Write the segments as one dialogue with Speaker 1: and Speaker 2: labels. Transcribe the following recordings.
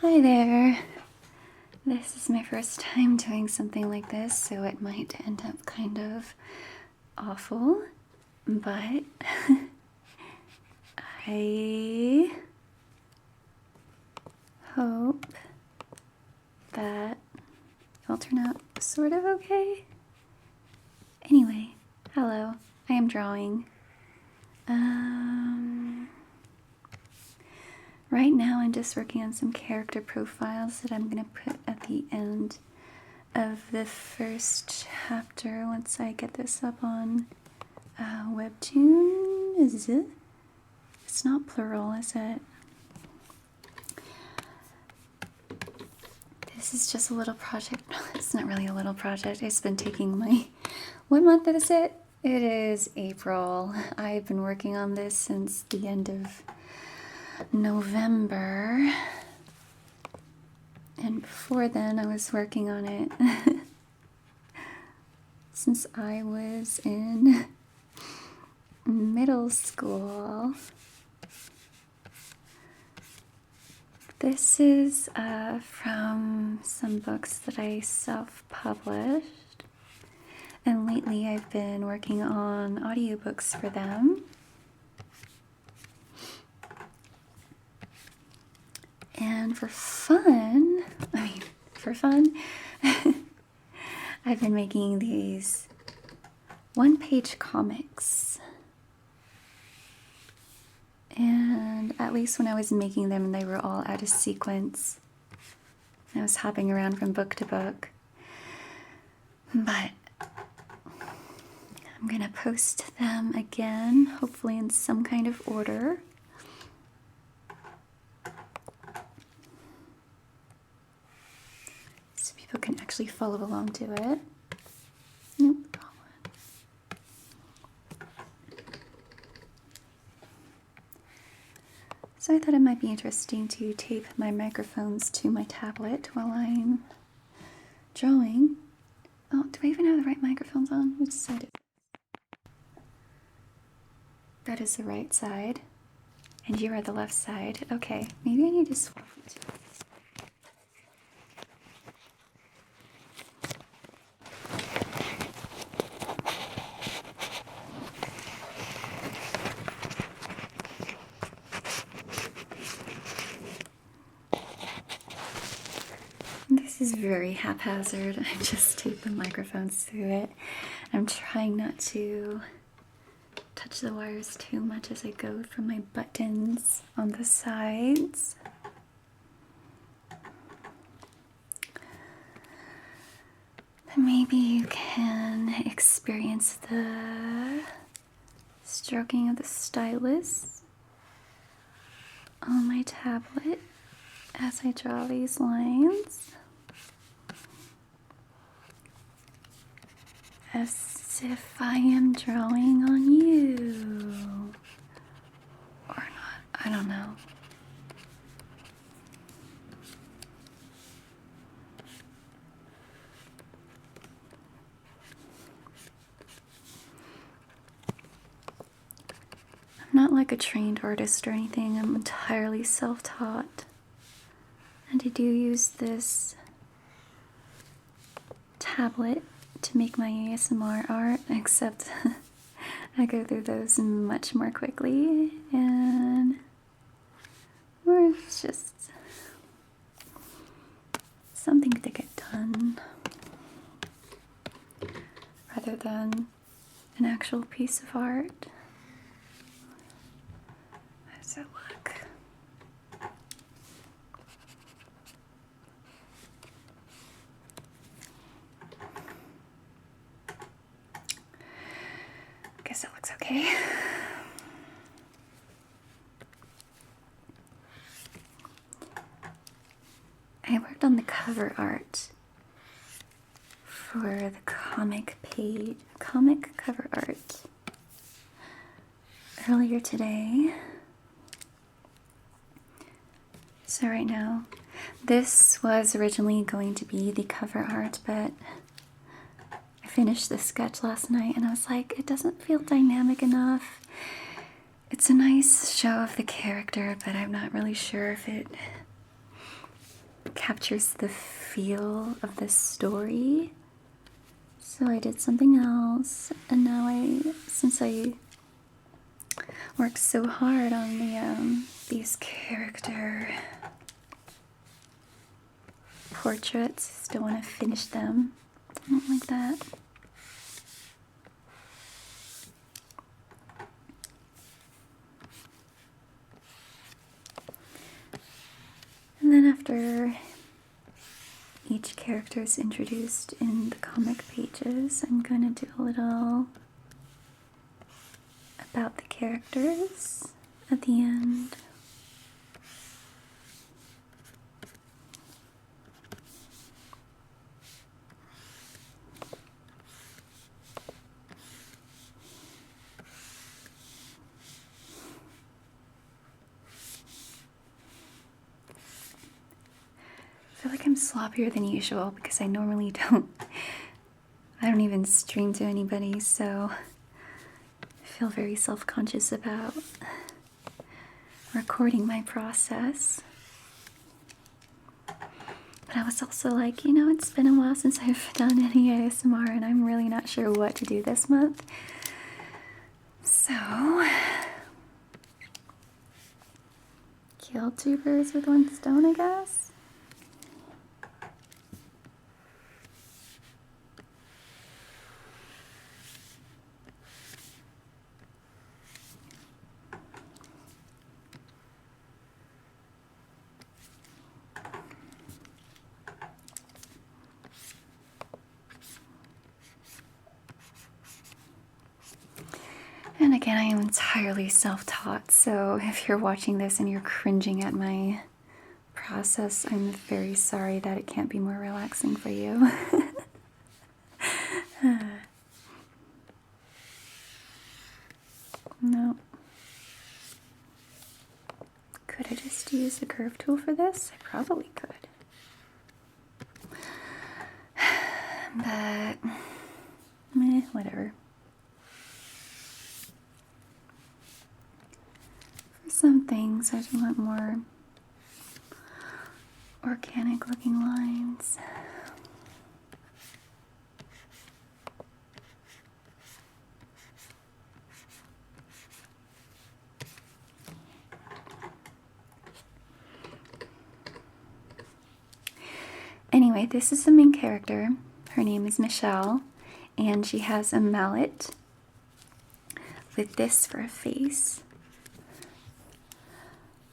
Speaker 1: Hi there. This is my first time doing something like this, so it might end up kind of awful, but I hope that it'll turn out sort of okay. Anyway, hello. I am drawing. Right now I'm just working on some character profiles that I'm going to put at the end of the first chapter once I get this up on Webtoon. Is it? It's not plural, is it? This is just a little project. It's not really a little project. It's been taking my... What month is it? It is April. I've been working on this since the end of November. And before then, I was working on it since I was in middle school. This is from some books that I self-published. And lately I've been working on audiobooks for them. And for fun, I've been making these one-page comics. And at least when I was making them, they were all out of sequence. I was hopping around from book to book. But I'm gonna post them again, hopefully in some kind of order. So people can actually follow along to it. Nope. So I thought it might be interesting to tape my microphones to my tablet while I'm drawing. Oh, do I even have the right microphones on? Which side is it? That is the right side. And you are the left side. Okay, maybe I need to swap it. This is very haphazard. I just taped the microphones to it. I'm trying not to touch the wires too much as I go through my buttons on the sides. Maybe you can experience the stroking of the stylus on my tablet as I draw these lines, as if I am drawing on you, or not, I don't know. I'm not like a trained artist or anything. I'm entirely self-taught. And I do use this tablet to make my ASMR art, except I go through those much more quickly, and or it's just something to get done rather than an actual piece of art. How does it look? Guess it looks okay. I worked on the cover art for the comic cover art earlier today. So right now, this was originally going to be the cover art, but I finished the sketch last night and I was like, it doesn't feel dynamic enough. It's a nice show of the character, but I'm not really sure if it captures the feel of the story. So I did something else, and now since I worked so hard on these character portraits, still want to finish them. I don't like that. And then after each character is introduced in the comic pages, I'm going to do a little about the characters at the end. I feel like I'm sloppier than usual because I normally don't even stream to anybody, so I feel very self-conscious about recording my process. But I was also like, it's been a while since I've done any ASMR and I'm really not sure what to do this month. So, kill two birds with one stone, I guess. And again, I am entirely self-taught, so if you're watching this and you're cringing at my process, I'm very sorry that it can't be more relaxing for you. No. Could I just use the curve tool for this? I probably could. But, whatever. For some things, I just want more organic looking lines. Anyway, this is the main character. Her name is Michelle, and she has a mallet with this for a face.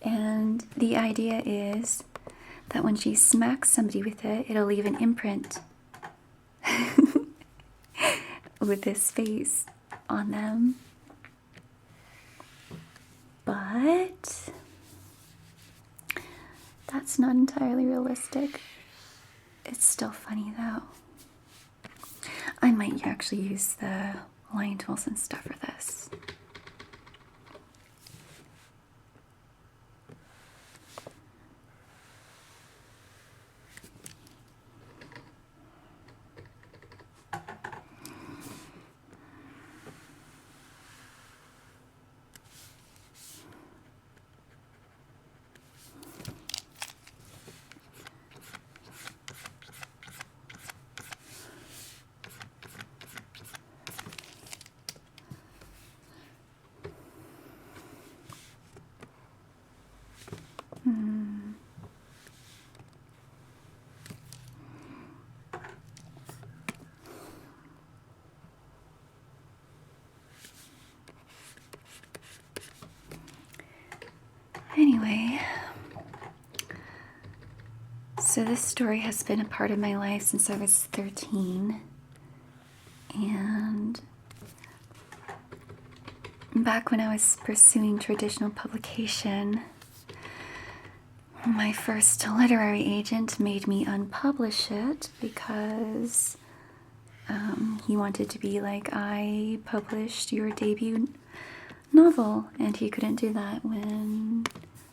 Speaker 1: And the idea is that when she smacks somebody with it, it'll leave an imprint with this face on them. But that's not entirely realistic. It's still funny though. I might actually use the line tools and stuff for this. Anyway, so this story has been a part of my life since I was 13, and back when I was pursuing traditional publication, my first literary agent made me unpublish it because he wanted to be like, I published your debut novel, and he couldn't do that when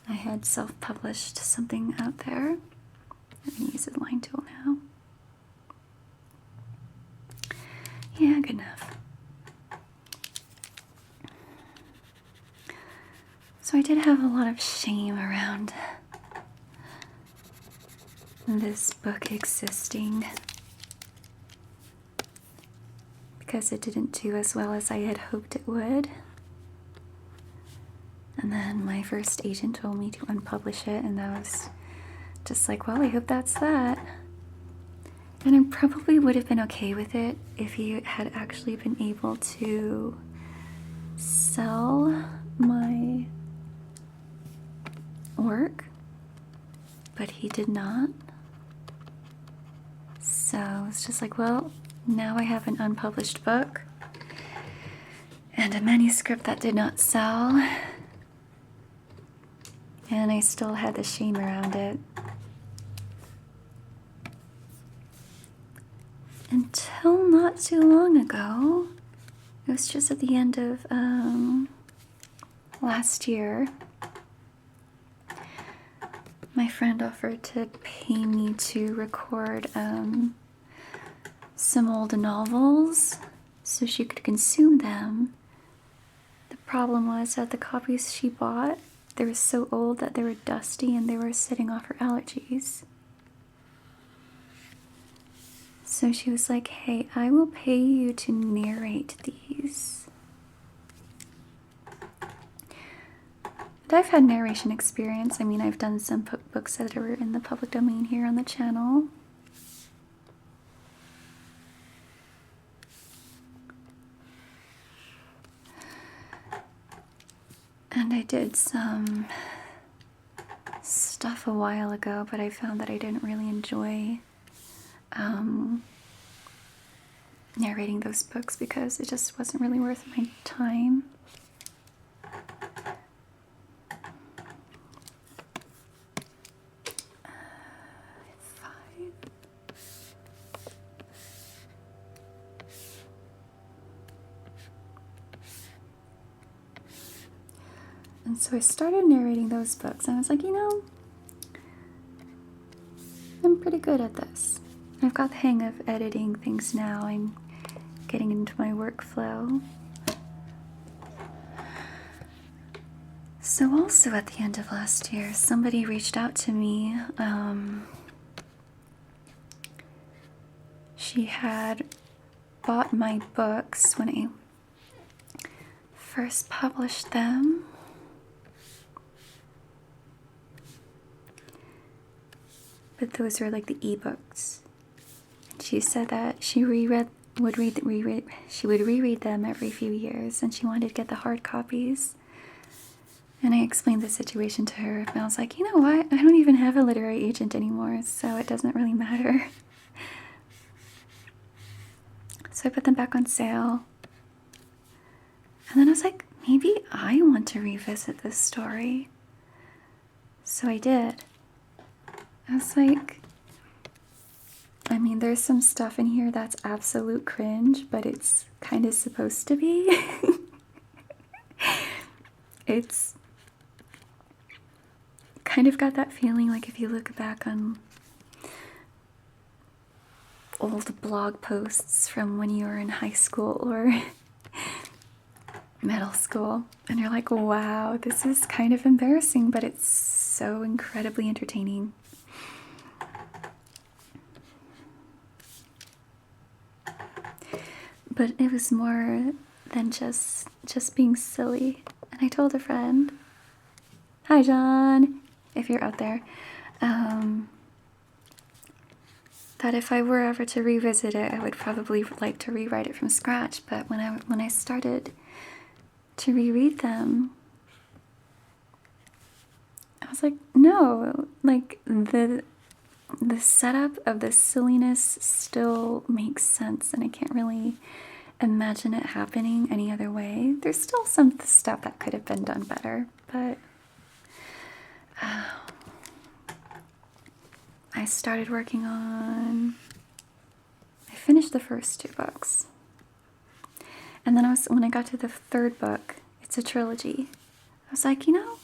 Speaker 1: I had self-published something out there. I'm going to use the line tool now. Yeah, good enough. So I did have a lot of shame around this book existing because it didn't do as well as I had hoped it would. And then my first agent told me to unpublish it, and that was just like, well, I hope that's that. And I probably would have been okay with it if he had actually been able to sell my work, but he did not. So it's just like, well, now I have an unpublished book and a manuscript that did not sell, and I still had the shame around it. Until not too long ago, it was just at the end of last year, my friend offered to pay me to record some old novels so she could consume them. The problem was that the copies she bought, they were so old that they were dusty and they were setting off her allergies. So she was like, hey, I will pay you to narrate these. But I've had narration experience. I mean, I've done some books that are in the public domain here on the channel. And I did some stuff a while ago, but I found that I didn't really enjoy narrating those books because it just wasn't really worth my time. And so I started narrating those books, and I was like, you know, I'm pretty good at this. I've got the hang of editing things now. I'm getting into my workflow. So also at the end of last year, somebody reached out to me. She had bought my books when I first published them. But those were like the ebooks. And she said that she would reread them every few years, and she wanted to get the hard copies. And I explained the situation to her, and I was like, you know what? I don't even have a literary agent anymore, so it doesn't really matter. So I put them back on sale. And then I was like, maybe I want to revisit this story. So I did. I was like, I mean, there's some stuff in here that's absolute cringe, but it's kind of supposed to be. It's kind of got that feeling like if you look back on old blog posts from when you were in high school or middle school, and you're like, wow, this is kind of embarrassing, but it's so incredibly entertaining. But it was more than just being silly. And I told a friend, hi John, if you're out there, that if I were ever to revisit it, I would probably like to rewrite it from scratch. But when I started to reread them, I was like, no, like the setup of the silliness still makes sense, and I can't really imagine it happening any other way. There's still some stuff that could have been done better, but I started working on, I finished the first 2 books, and then when I got to the 3rd book, it's a trilogy, I was like, you know,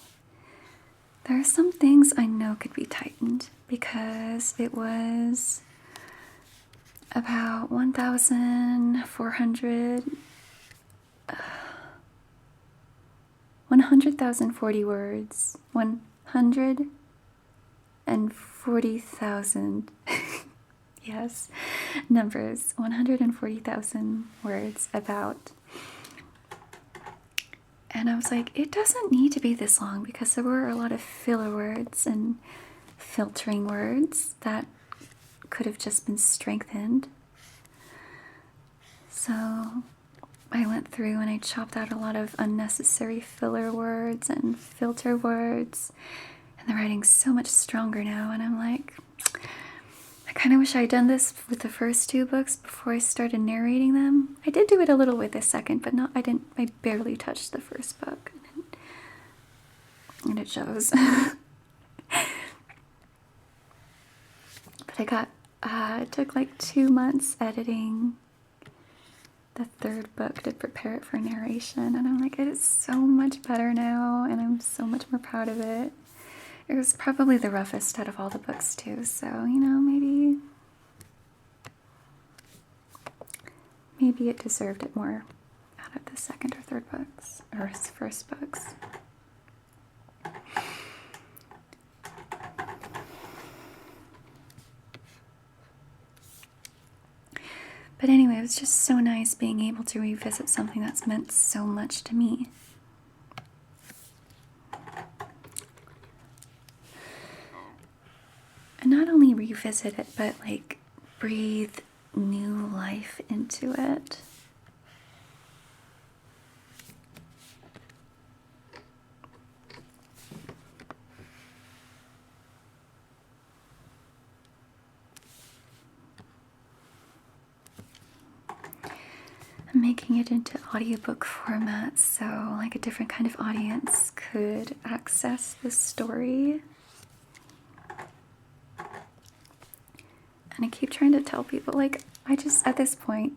Speaker 1: there are some things I know could be tightened, because it was about 100,040 words, 140 140,000, yes, numbers, 140,000 words about. And I was like, it doesn't need to be this long, because there were a lot of filler words and filtering words that could have just been strengthened. So I went through and I chopped out a lot of unnecessary filler words and filter words, and the writing's so much stronger now. And I'm like, I kind of wish I'd done this with the first 2 books before I started narrating them. I did do it a little with the second, but not. I barely touched the first book, and it shows. But it took like 2 months editing the 3rd book to prepare it for narration, and I'm like, it is so much better now, and I'm so much more proud of it. It was probably the roughest out of all the books too, so, you know, maybe it deserved it more out of the 2nd or 3rd books, or its first books. But anyway, it was just so nice being able to revisit something that's meant so much to me. And not only revisit it, but like breathe new life into it. I'm making it into audiobook format, so like a different kind of audience could access this story. And I keep trying to tell people, like, at this point,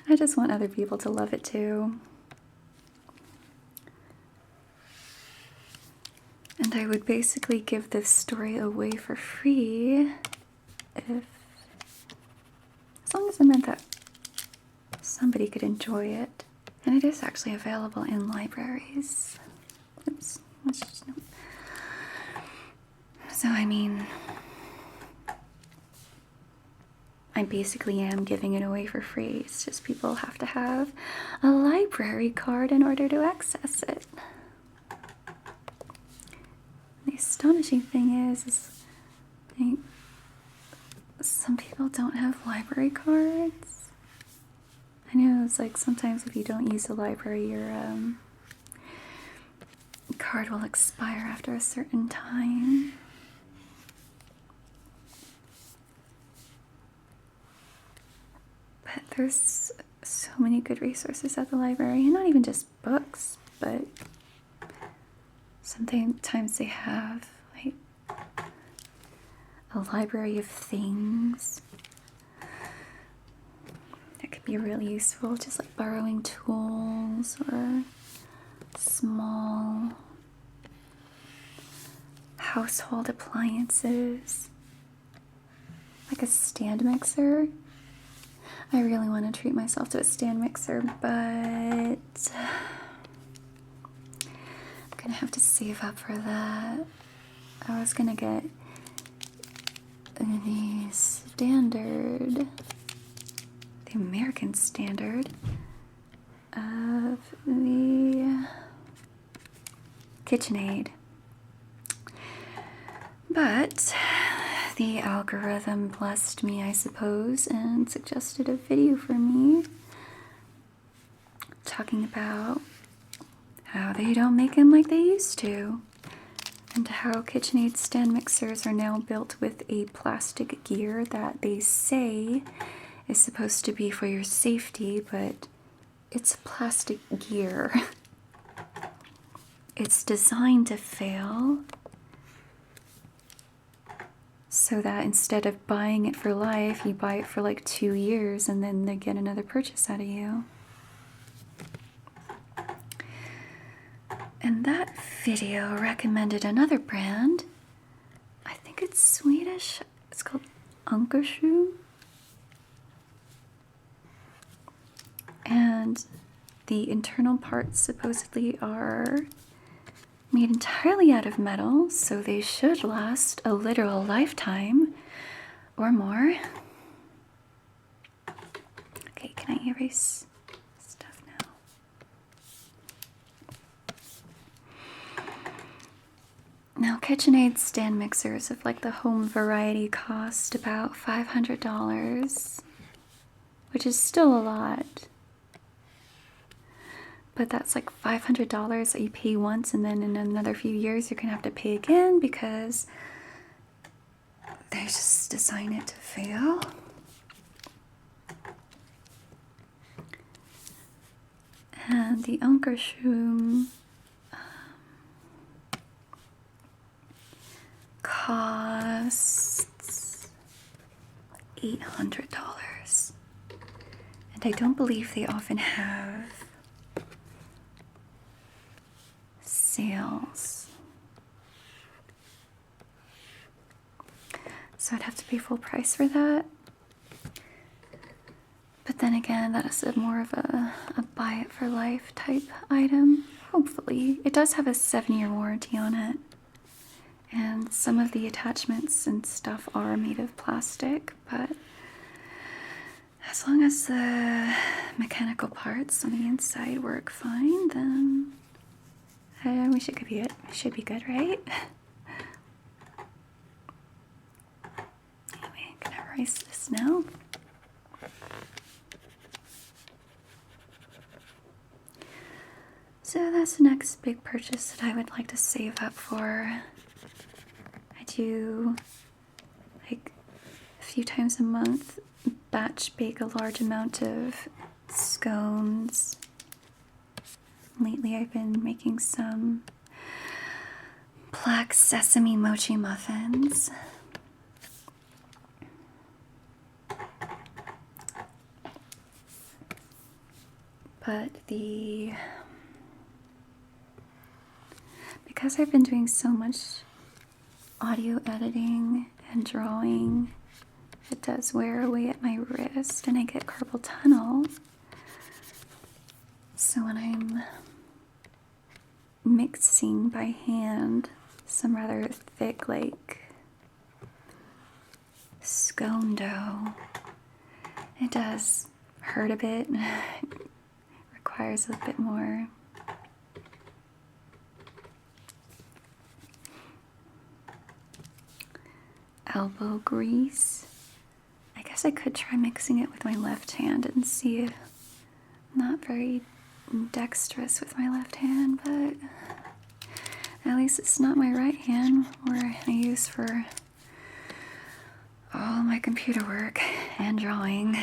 Speaker 1: I just want other people to love it too. And I would basically give this story away for free as long as it meant that somebody could enjoy it. And it is actually available in libraries. Oops, let's just note. So, I mean, I basically am giving it away for free. It's just people have to have a library card in order to access it. The astonishing thing is like, some people don't have library cards. I know it's like sometimes if you don't use the library, your card will expire after a certain time. But there's so many good resources at the library, and not even just books, but sometimes they have like a library of things that could be really useful, just like borrowing tools or small household appliances, like a stand mixer. I really want to treat myself to a stand mixer, but I'm gonna have to save up for that. I was gonna get the standard, the American standard of the KitchenAid, but the algorithm blessed me, I suppose, and suggested a video for me talking about how they don't make them like they used to, and how KitchenAid stand mixers are now built with a plastic gear that they say is supposed to be for your safety, but it's a plastic gear. It's designed to fail, so that instead of buying it for life, you buy it for like 2 years and then they get another purchase out of you. And that video recommended another brand. I think it's Swedish. It's called Ankersjö. And the internal parts supposedly are made entirely out of metal, so they should last a literal lifetime or more. Okay, can I erase stuff now? Now, KitchenAid stand mixers of like the home variety cost about $500, which is still a lot. But that's like $500 that you pay once, and then in another few years you're gonna have to pay again because they just design it to fail. And the Ankershroom costs $800. And I don't believe they often have sales. So I'd have to pay full price for that. But then again, that is more of a buy it for life type item. Hopefully. It does have a 7-year warranty on it. And some of the attachments and stuff are made of plastic, but as long as the mechanical parts on the inside work fine, then we should be it. It should be good, right? Anyway, I'm gonna erase this now. So that's the next big purchase that I would like to save up for. I do like a few times a month batch bake a large amount of scones. Lately I've been making some black sesame mochi muffins. But because I've been doing so much audio editing and drawing, it does wear away at my wrist and I get carpal tunnel. So when I'm mixing by hand some rather thick, like scone dough, it does hurt a bit. It requires a bit more elbow grease. I guess I could try mixing it with my left hand and see if not very dexterous with my left hand, but at least it's not my right hand where I use for all my computer work and drawing.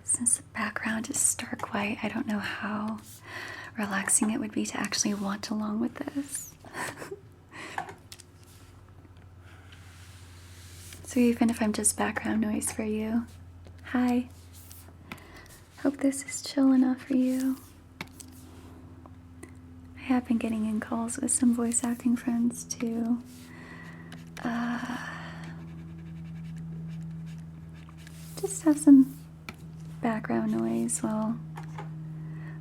Speaker 1: Since the background is stark white, I don't know how relaxing it would be to actually watch along with this. So even if I'm just background noise for you, hi. Hope this is chill enough for you. I have been getting in calls with some voice acting friends too. Just have some background noise while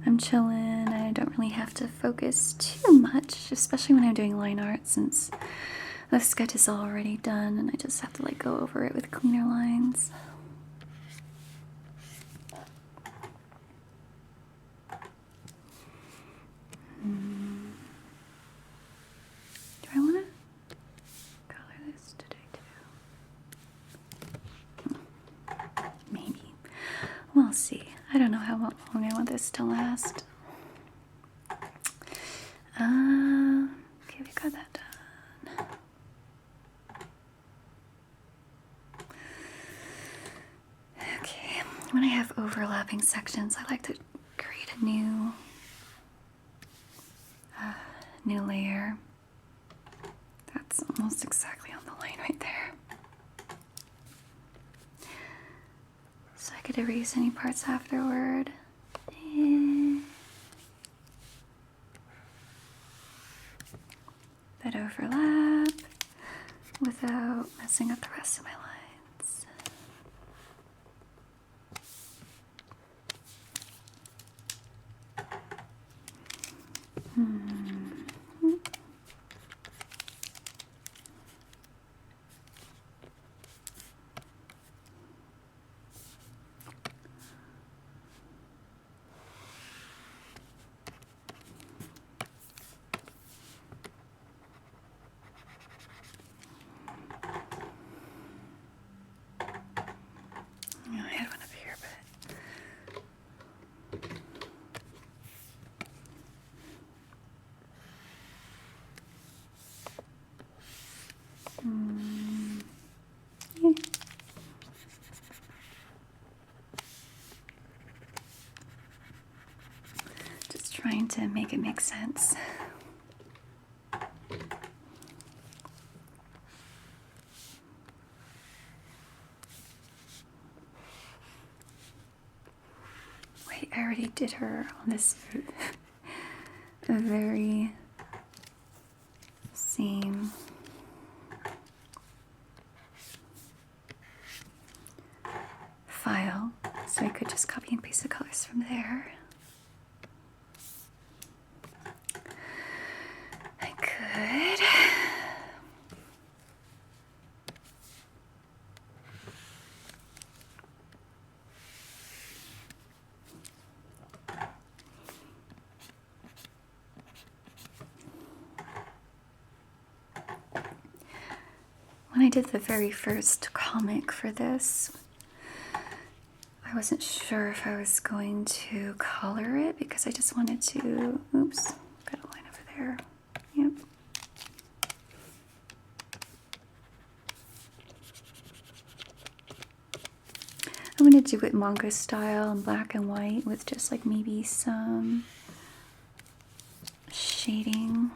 Speaker 1: I'm chilling. I don't really have to focus too much, especially when I'm doing line art, since the sketch is already done and I just have to like go over it with cleaner lines. Do I want to color this today too? Maybe. We'll see. I don't know how long I want this to last. when I have overlapping sections, I like to create a new layer. That's almost exactly on the line right there. So I could erase any parts afterward. That overlap without messing up the rest of my lines. I had one up here, yeah. Just trying to make it make sense. Wait, I already did her on this very same file, so I could just copy and paste the colors from there. I could. When I did the very first comic for this, I wasn't sure if I was going to color it because I just wanted to, oops, got a line over there. Yep. I'm going to do it manga style in black and white with just like maybe some shading.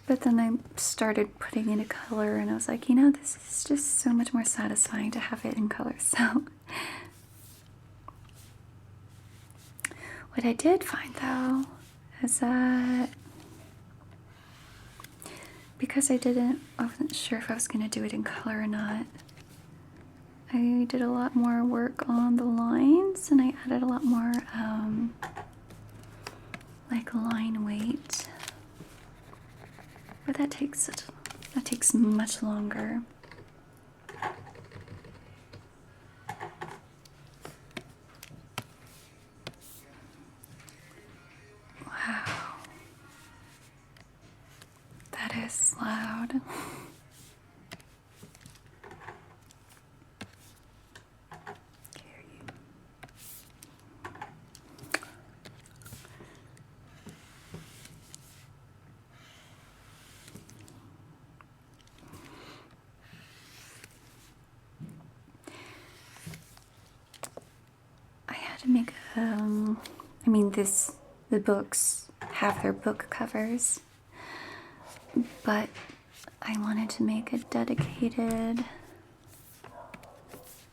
Speaker 1: But then I started putting in a color and I was like, you know, this is just so much more satisfying to have it in color. So what I did find though is that because I wasn't sure if I was going to do it in color or not, I did a lot more work on the lines and I added a lot more like line weight. But that takes much longer. Wow. That is loud. To make I mean the books have their book covers, but I wanted to make a dedicated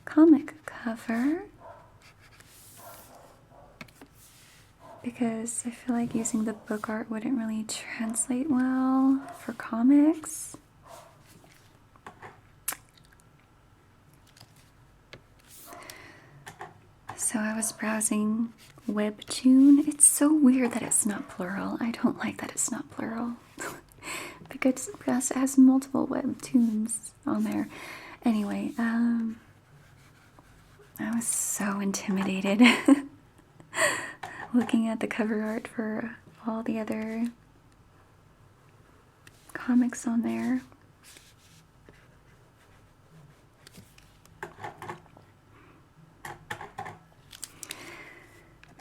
Speaker 1: comic cover because I feel like using the book art wouldn't really translate well for comics. So I was browsing Webtoon. It's so weird that it's not plural. I don't like that it's not plural. because it has multiple Webtoons on there. Anyway, I was so intimidated looking at the cover art for all the other comics on there.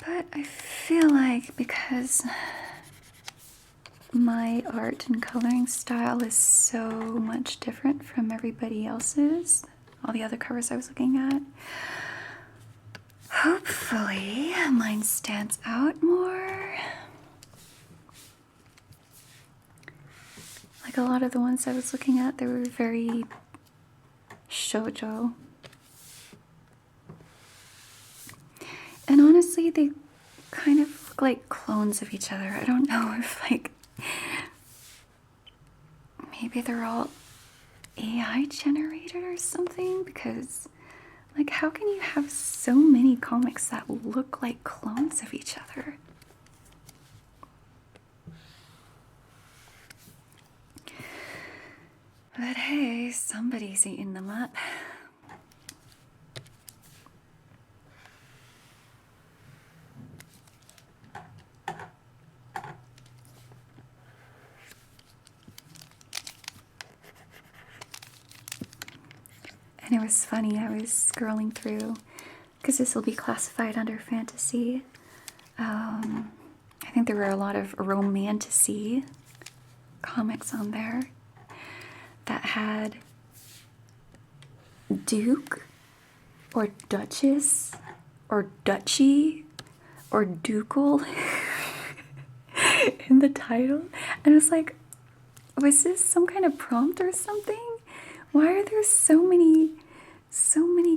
Speaker 1: But I feel like because my art and coloring style is so much different from everybody else's, all the other covers I was looking at. Hopefully mine stands out more. Like a lot of the ones I was looking at, they were very shoujo. And honestly, they kind of look like clones of each other. I don't know if, like, maybe they're all AI generated or something, because, like, how can you have so many comics that look like clones of each other? But hey, somebody's eating them up. And it was funny, I was scrolling through, because this will be classified under fantasy. I think there were a lot of romantasy comics on there that had Duke or Duchess or Duchy or Ducal in the title. And I was like, was this some kind of prompt or something? Why are there so many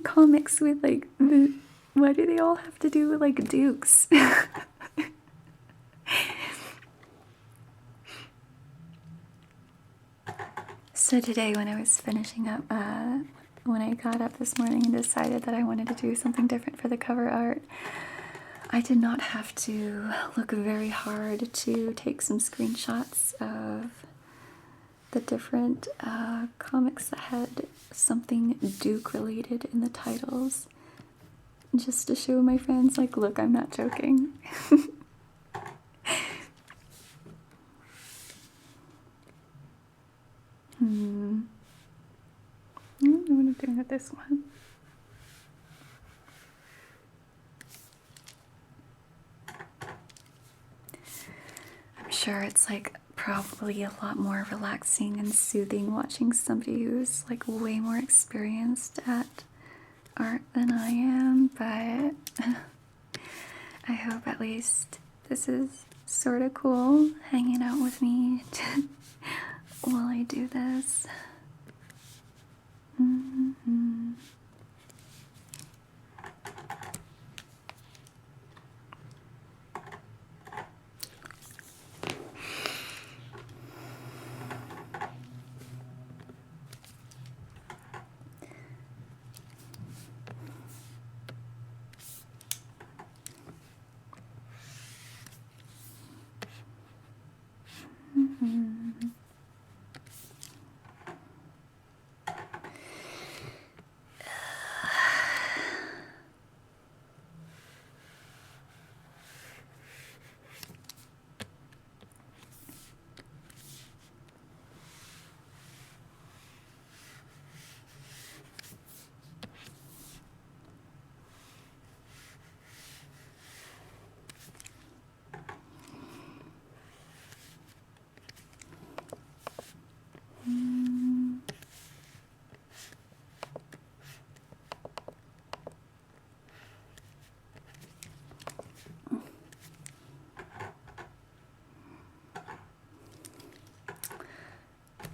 Speaker 1: comics with like why do they all have to do with like dukes? So today when I was finishing up, when I got up this morning and decided that I wanted to do something different for the cover art, I did not have to look very hard to take some screenshots of the different comics that had something Duke related in the titles, just to show my friends, like, look, I'm not joking. I don't know what I'm doing with this one. I'm sure it's like probably a lot more relaxing and soothing watching somebody who's like way more experienced at art than I am, but I hope at least this is sort of cool hanging out with me while I do this.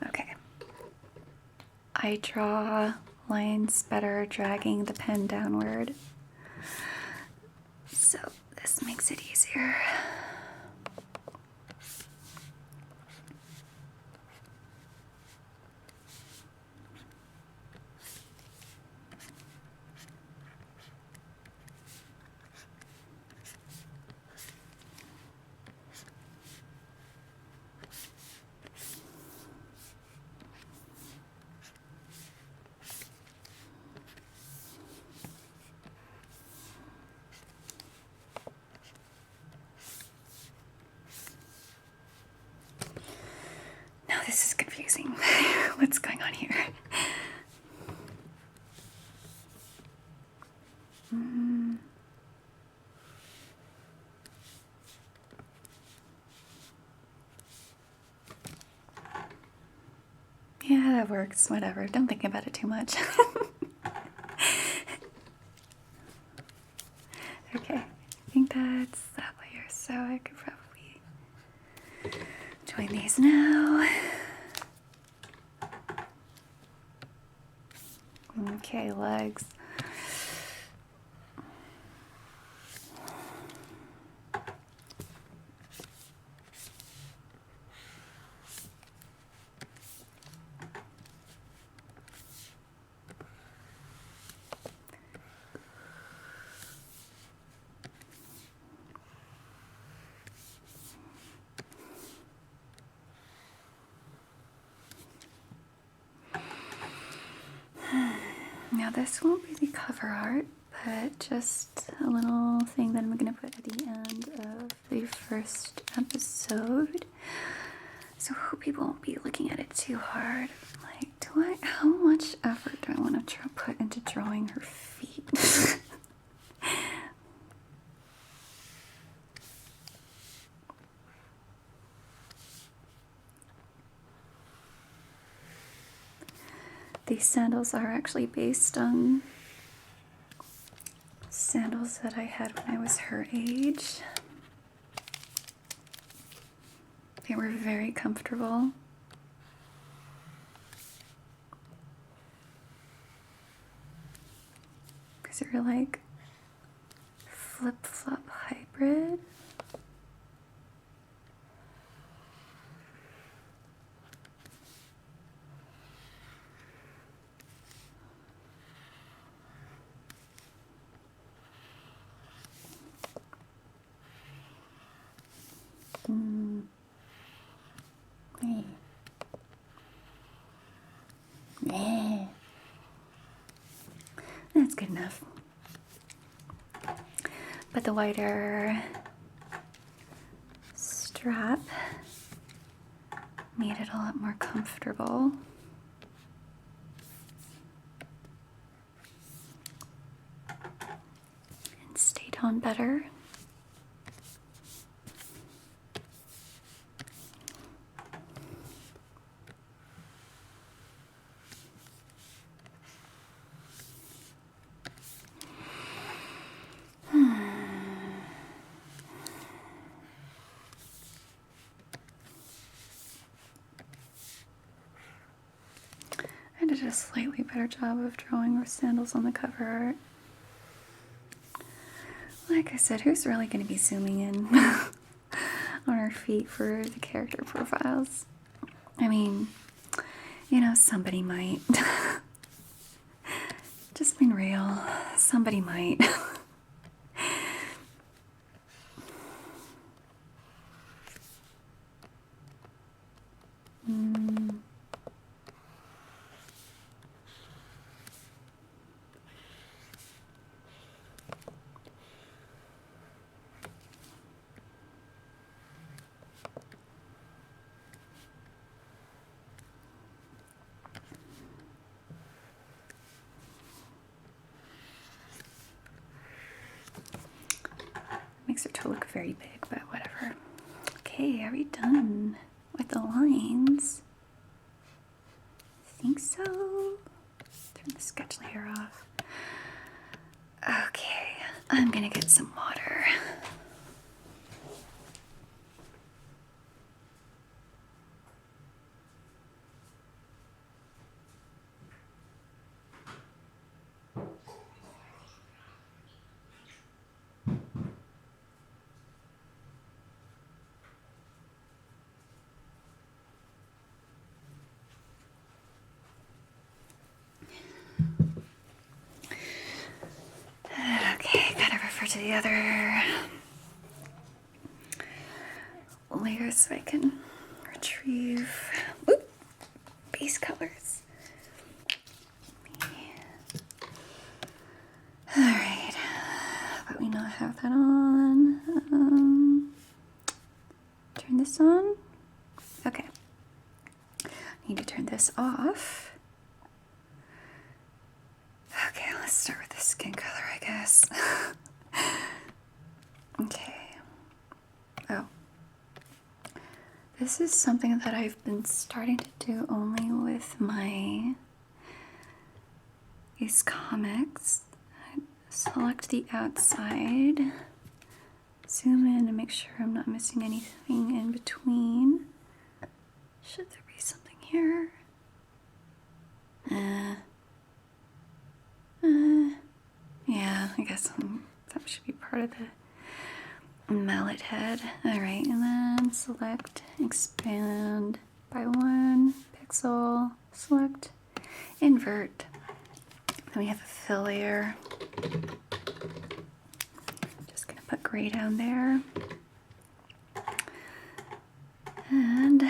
Speaker 1: Okay. I draw lines better dragging the pen downward, so this makes it easier. Now this is confusing. What's going on here? Yeah, that works. Whatever. Don't think about it too much. eyes now. Okay, legs. Now this won't be the cover art, but just a little thing that I'm going to put at the end of the first episode. So I hope people won't be looking at it too hard. Like, how much effort do I want to put into drawing her feet? These sandals are actually based on sandals that I had when I was her age. They were very comfortable. Because they were like flip-flop hybrid. That's good enough. But the wider strap made it a lot more comfortable. And stayed on better. I did a slightly better job of drawing her sandals on the cover art. Like I said, who's really going to be zooming in on her feet for the character profiles? I mean, you know, somebody might. Just being real, somebody might. Makes her toe look very big, but whatever. Okay, are we done with the lines? I think so. Turn the sketch layer off. Okay, I'm gonna get some water. Okay, gotta refer to the other layers so I can retrieve base colors. Alright, but we not have that on. Turn this on. Okay. Need to turn this off. Okay, let's start with the skin color, I guess. Okay. Oh. This is something that I've been starting to do only with these comics. Select the outside. Zoom in and make sure I'm not missing anything in between. Should there be something here? Yeah, I guess that should be part of the mallet head. Alright, and then select, expand by 1 pixel, select, invert. Then we have a fill layer. Just gonna put gray down there. And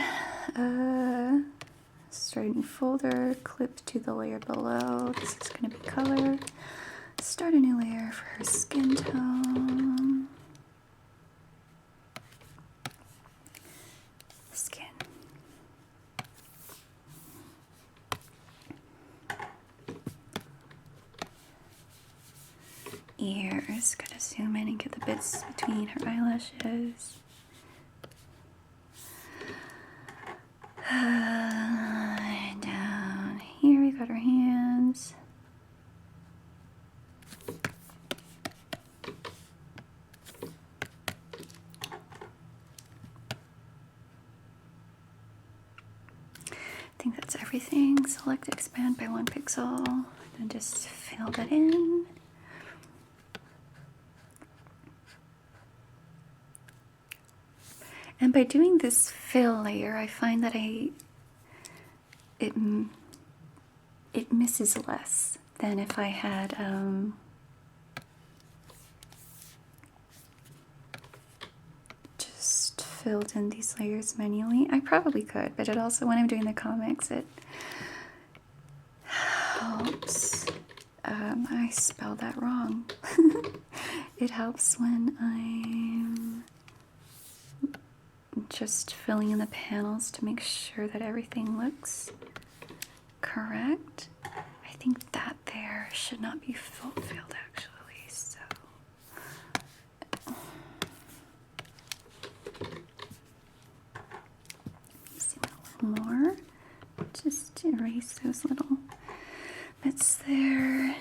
Speaker 1: start a new folder, clip to the layer below. This is gonna be color. Start a new layer for her skin tone. Skin. Ears. Gotta zoom in and get the bits between her eyelashes. Down here we got her hands. I think that's everything. Select expand by 1 pixel and just fill that in. And by doing this fill layer, I find that it misses less than if I had just filled in these layers manually. I probably could, but it also, when I'm doing the comics, it helps. I spelled that wrong. It helps when I'm just filling in the panels to make sure that everything looks correct. I think that there should not be filled actually, so zoom in a little more. Just erase those little bits there.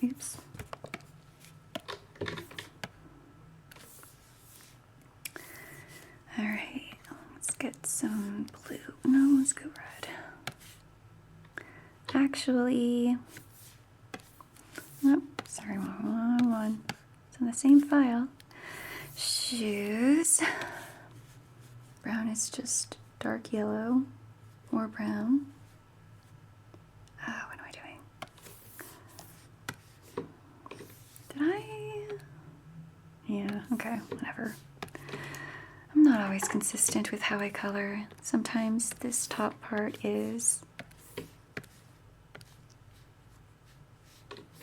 Speaker 1: Oops. All right, let's get some blue. No, let's go red. Actually, nope, sorry, wrong one. It's in the same file. Shoes. Brown is just dark yellow or brown. What am I doing? Did I? Yeah, okay, whatever. I'm not always consistent with how I color. Sometimes this top part is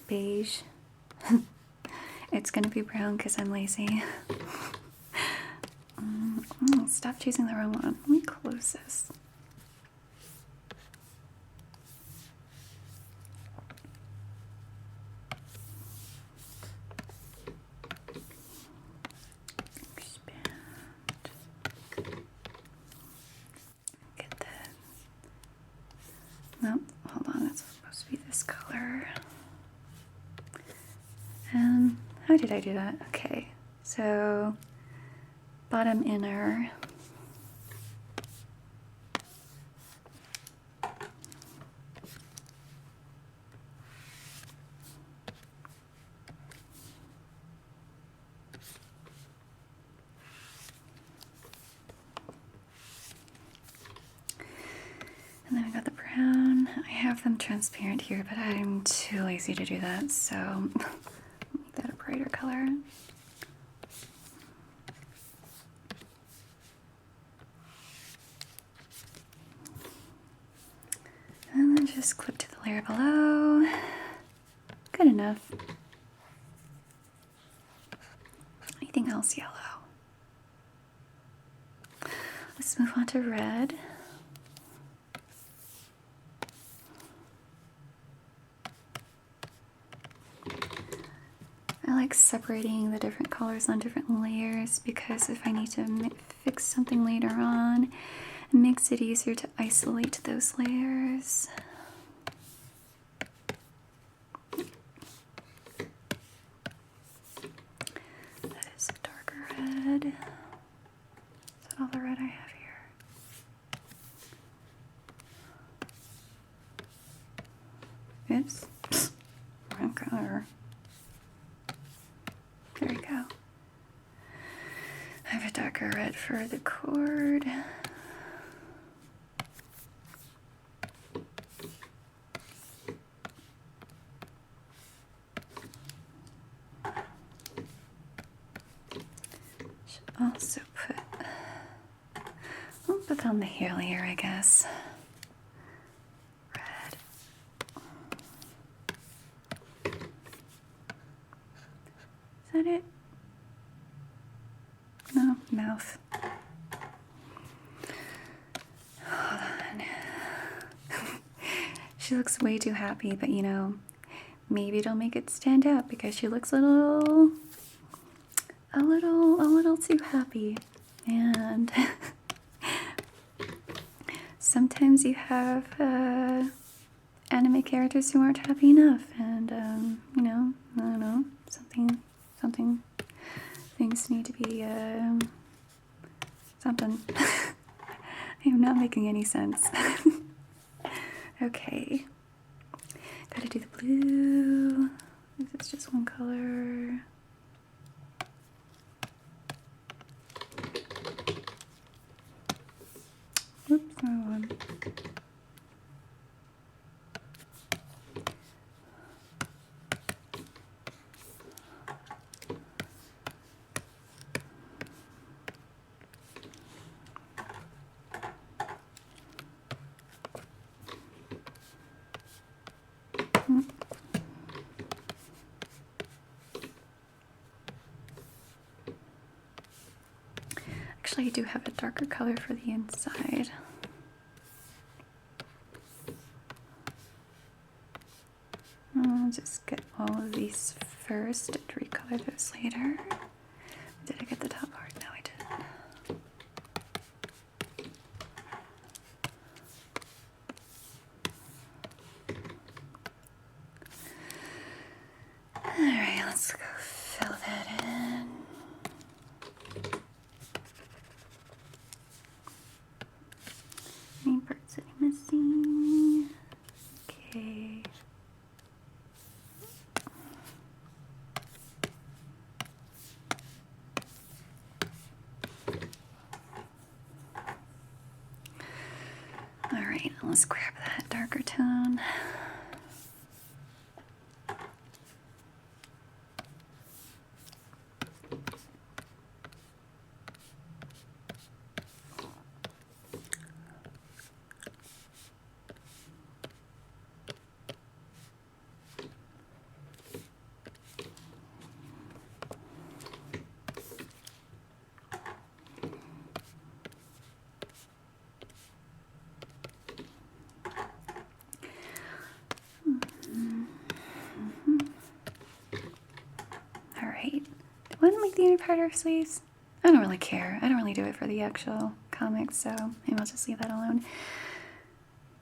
Speaker 1: beige. It's gonna be brown because I'm lazy. Stop choosing the wrong one. Let me close this. Get that. Nope, hold on, that's supposed to be this color. How did I do that? Okay, so bottom inner. And then I got the brown. I have them transparent here, but I'm too lazy to do that, so make that a brighter color. And then just clip to the layer below. Good enough. Anything else yellow? Let's move on to red. I like like separating the different colors on different layers because if I need to fix something later on, it makes it easier to isolate those layers. That is a darker red. Is that all the red I have here? Oops. Wrong color. There we go. I have a darker red for the cord. Should also I'll put on the hair layer, I guess. Red. Is that it? No, mouth. Hold on. She looks way too happy, but you know, maybe it'll make it stand out because she looks a little too happy. And sometimes you have anime characters who aren't happy enough, and you know, I don't know, something. Things need to be something. I am not making any sense. Okay, gotta do the blue. This is just one color. Oops, wrong one. Actually, I do have a darker color for the inside. I'll just get all of these first and recolor those later. Did I get the top part? No, I didn't. Alright, let's go fill that in. Any parts that I'm missing? Okay. Alright, let's grab that darker tone. Do I want to make the inner part of her sleeves? I don't really care. I don't really do it for the actual comics, so maybe I'll just leave that alone.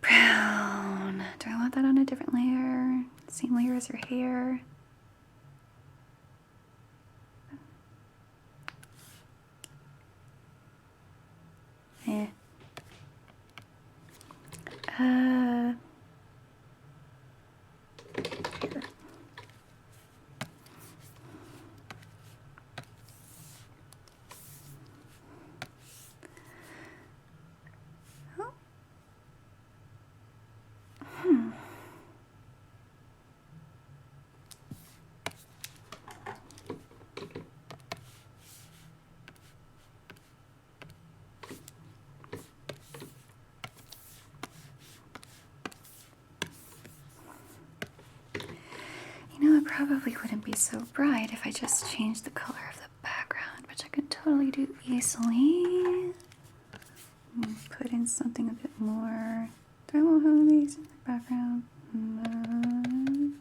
Speaker 1: Brown. Do I want that on a different layer? Same layer as her hair? Eh. Here. It probably wouldn't be so bright if I just changed the color of the background, which I could totally do easily. Put in something a bit more. Do I want one of these in the background? No.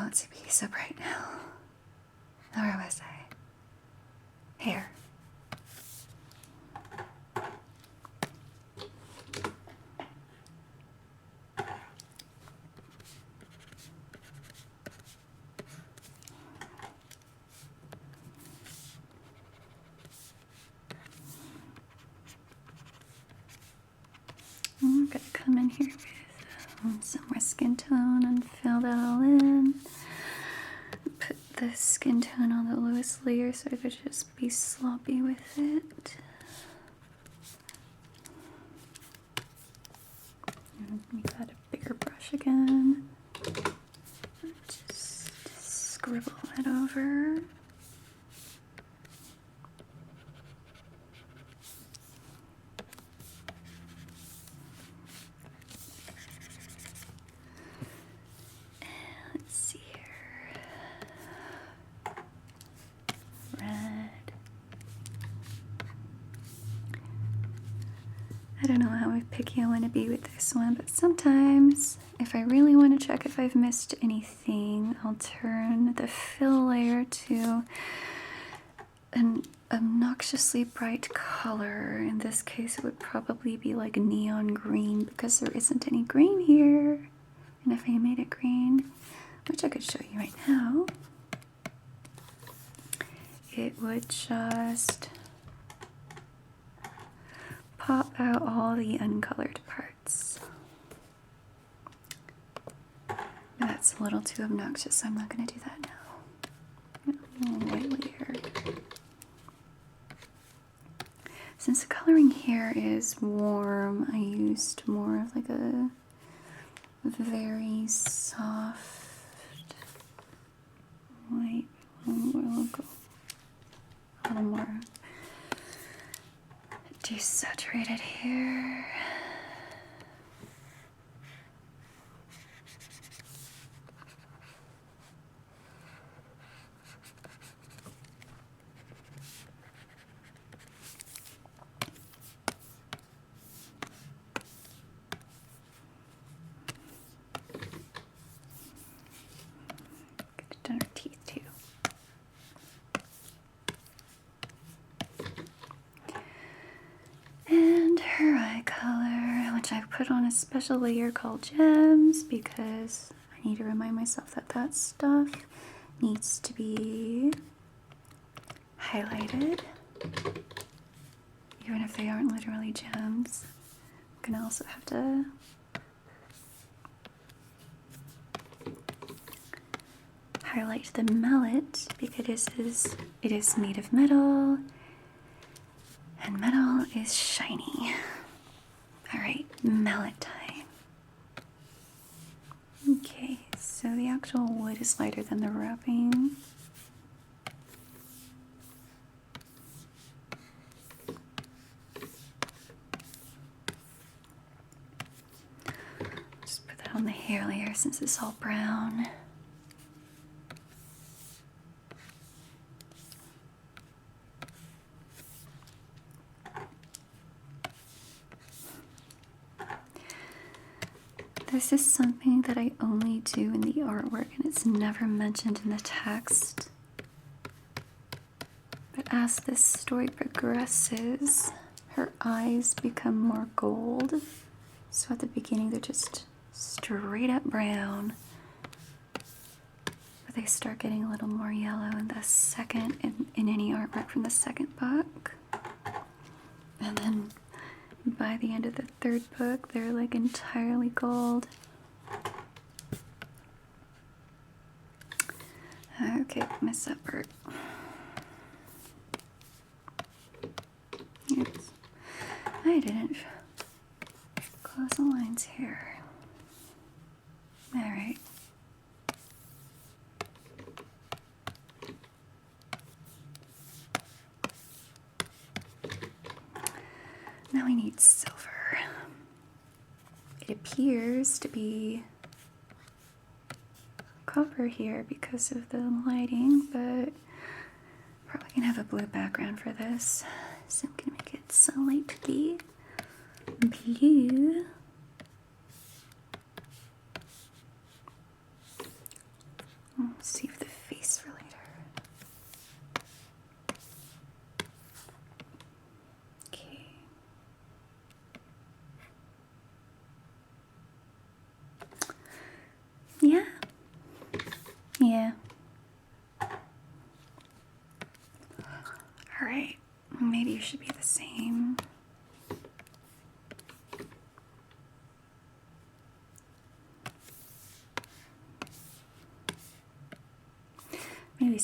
Speaker 1: Oh, it's a piece up right now. Where was I? Here. I'm gonna come in here with some more skin tone and fill that all in. Put the skin tone on the lowest layer so I could just be sloppy with it. And make that a bigger brush again. Just scribble that over. Let's see here. Red. I don't know how picky I want to be with this one, but sometimes if I really want to check if I've missed anything, I'll turn the fill layer to an obnoxiously bright color. In this case, it would probably be like neon green because there isn't any green here. And if I made it green, which I could show you right now, it would just pop out all the uncolored parts. That's a little too obnoxious, so I'm not going to do that now. White layer. Since the coloring here is warm, I used more of like a very soft white, a little more desaturated here. Could have done her teeth too. And her eye color, which I've put on a special layer called Gems because I need to remind myself that that stuff needs to be highlighted, even if they aren't literally gems. I'm gonna also have to highlight the mallet because it is made of metal, and metal is shiny. Alright, mallet time. Okay, so the actual wood is lighter than the wrapping. Just put that on the hair layer since it's all brown. This is something that I only do in the artwork and it's never mentioned in the text. But as this story progresses, her eyes become more gold. So at the beginning they're just straight up brown. But they start getting a little more yellow in the second, in any artwork from the second book. And then by the end of the third book, they're like entirely gold. Okay, miss that part. Oops. I didn't close the lines here. Alright. Now we need silver. It appears to be copper here because of the lighting, but probably gonna have a blue background for this. So I'm gonna make it slightly blue.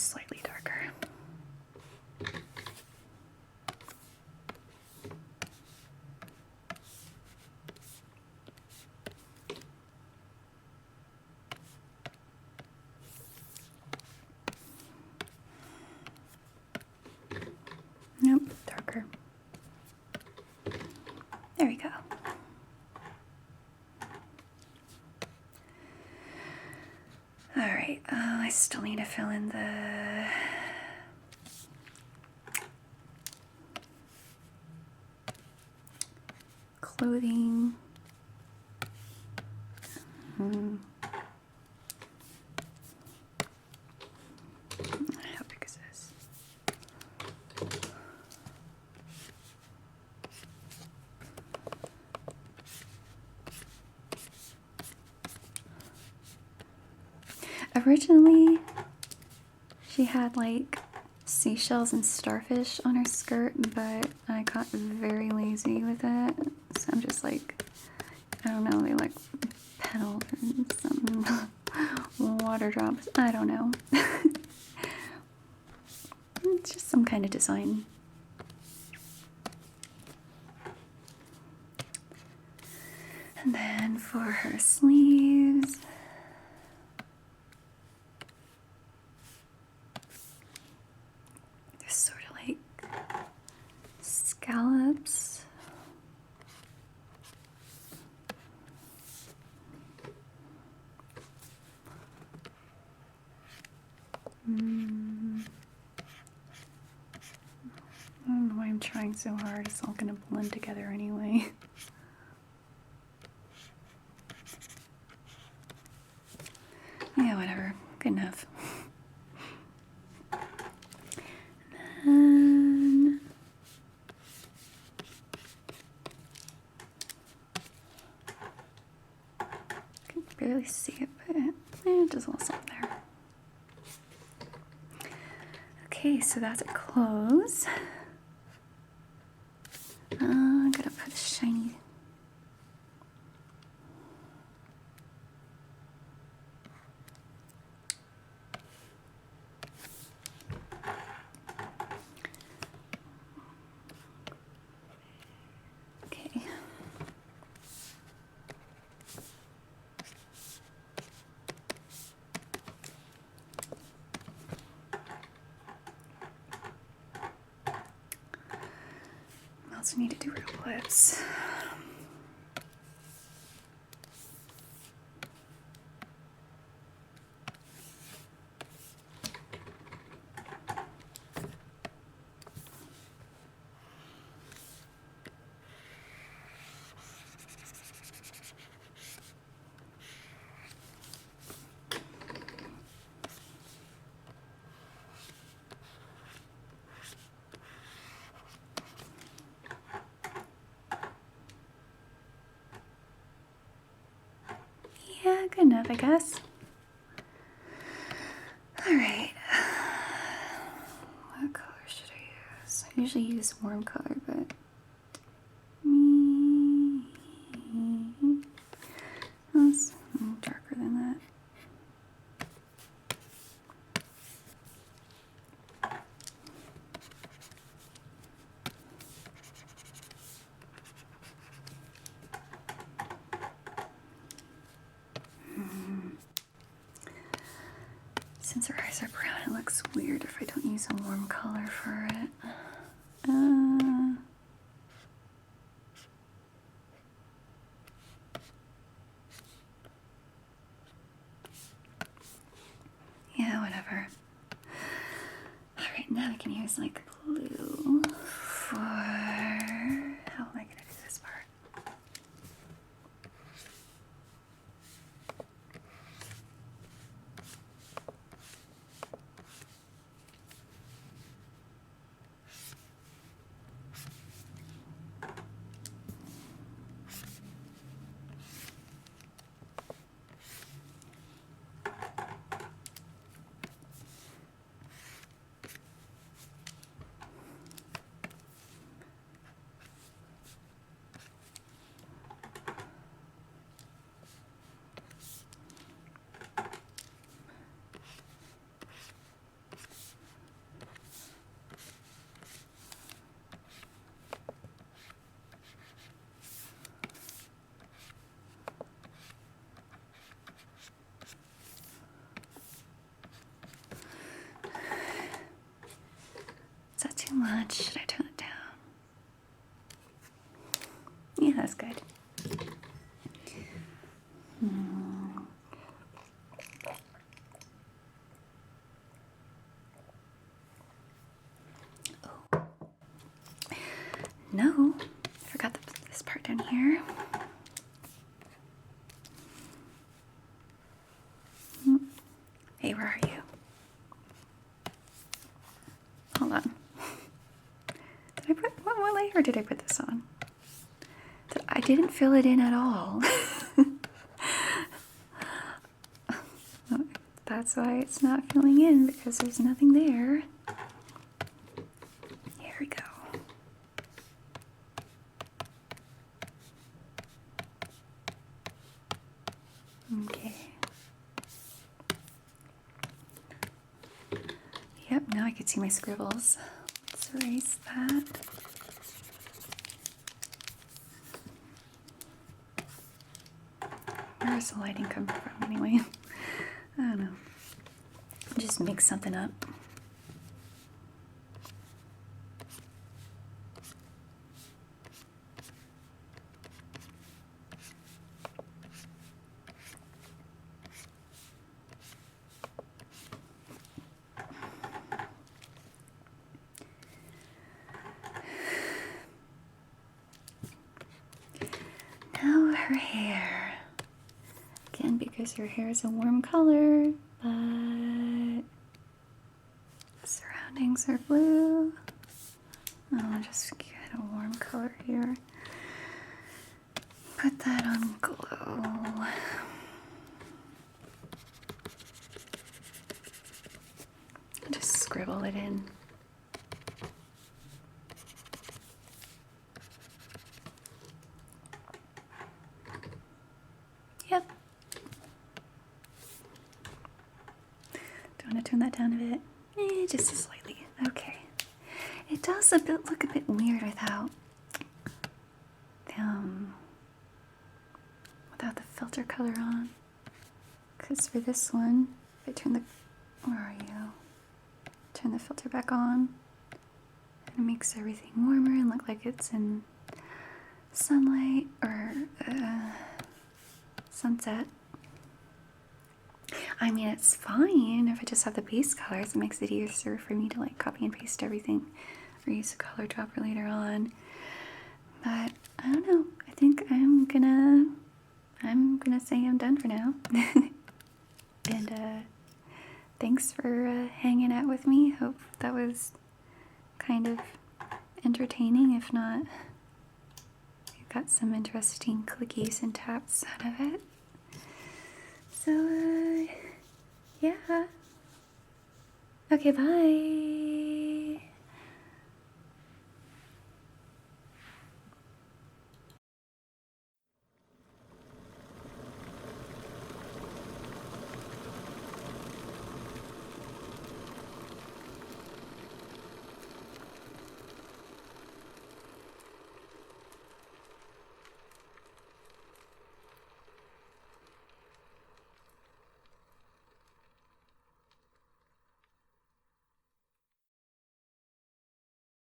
Speaker 1: slightly darker. Nope, darker. There we go. All right, I still need to fill in the clothing. How big is this? Originally, she had like seashells and starfish on her skirt, but I got very lazy with it. So I'm just like, I don't know, they like petals and some water drops. I don't know. It's just some kind of design. And then for her sleeves, there's sort of like scallops. I don't know why I'm trying so hard. It's all gonna blend together anyway. Yeah, whatever. Good enough. And then I can barely see it, but it does a little something there. Okay, so that's a close. I'm gonna put a shiny. Okay. I also need to do real lips. Yeah, good enough, I guess. Alright. What color should I use? I usually use warm color, but that's darker than that. Since her eyes are brown, it looks weird if I don't use a warm color for it. Yeah, whatever. Alright, now I can use like blue for... How am I gonna do this part? much. Should I turn it down? Yeah, that's good. Oh. No, I forgot this part down here. Hey, where are you? Hold on. Did I put what layer did I put this on? I didn't fill it in at all. That's why it's not filling in, because there's nothing there. Here we go. Okay. Yep, now I can see my scribbles. Let's erase that. Where's the lighting coming from anyway? I don't know. Just make something up. Now her hair. Again, because her hair is a warm color, but surroundings are blue. I'll just get a warm color here. Put that on glow. I'll just scribble it in. Yep. Do you want to turn that down a bit? Just slightly. Okay. It does look a bit weird without the filter color on. Because for this one, if I turn the, where are you? Turn the filter back on, and it makes everything warmer and look like it's in sunlight or sunset. I mean, it's fine if I just have the base colors. It makes it easier for me to like copy and paste everything or use a color dropper later on. But I don't know. I think I'm gonna say I'm done for now. And thanks for hanging out with me. Hope that was kind of entertaining. If not, you got some interesting clickies and taps out of it. So, yeah. Okay, bye.